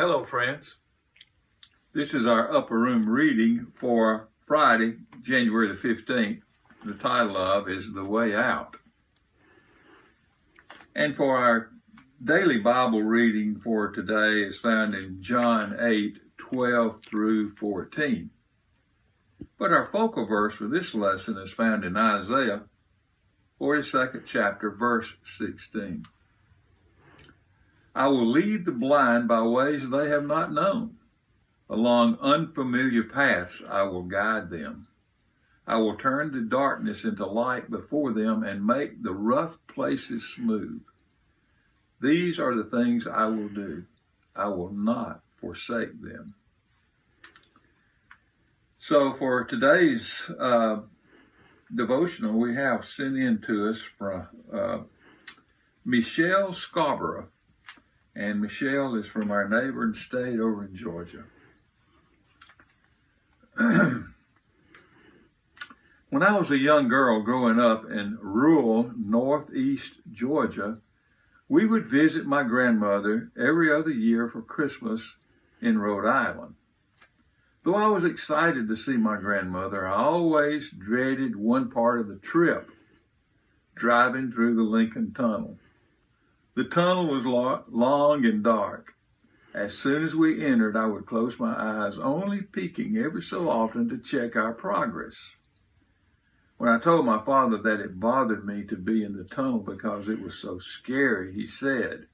Hello, friends. This is our upper room reading for Friday, January the 15th. The title of is The Way Out. And for our daily Bible reading for today is found in John 8:12 through 14. But our focal verse for this lesson is found in Isaiah 42nd chapter, verse 16. I will lead the blind by ways they have not known. Along unfamiliar paths I will guide them. I will turn the darkness into light before them and make the rough places smooth. These are the things I will do. I will not forsake them. So for today's devotional, we have sent in to us from Michelle Scarborough. And Michelle is from our neighboring state over in Georgia. When I was a young girl growing up in rural northeast Georgia, we would visit my grandmother every other year for Christmas in Rhode Island. Though I was excited to see my grandmother, I always dreaded one part of the trip, driving through the Lincoln Tunnel. The tunnel was long and dark. As soon as we entered, I would close my eyes, only peeking every so often to check our progress. When I told my father that it bothered me to be in the tunnel because it was so scary, he said,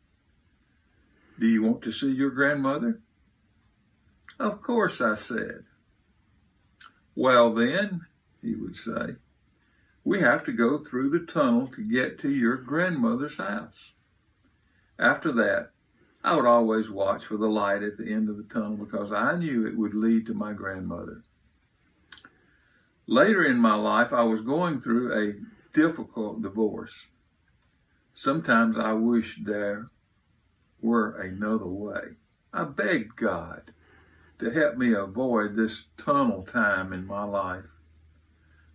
"Do you want to see your grandmother?" "Of course," I said. "Well then," he would say, "we have to go through the tunnel to get to your grandmother's house." After that, I would always watch for the light at the end of the tunnel because I knew it would lead to my grandmother. Later in my life, I was going through a difficult divorce. Sometimes I wished there were another way. I begged God to help me avoid this tunnel time in my life.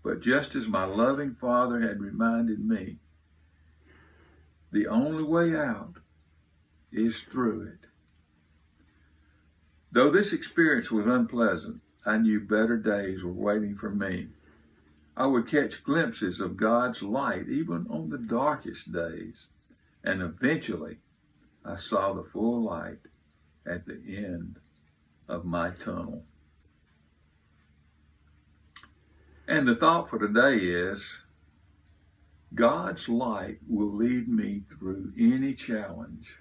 But just as my loving Father had reminded me, the only way out is through it. Though this experience was unpleasant, I knew better days were waiting for me. I would catch glimpses of God's light even on the darkest days, and eventually I saw the full light at the end of my tunnel. And the thought for today is, God's light will lead me through any challenge.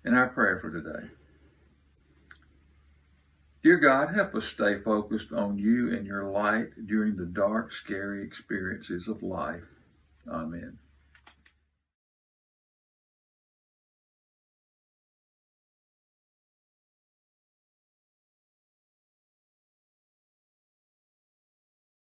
And our prayer for today. Dear God, help us stay focused on you and your light during the dark, scary experiences of life. Amen.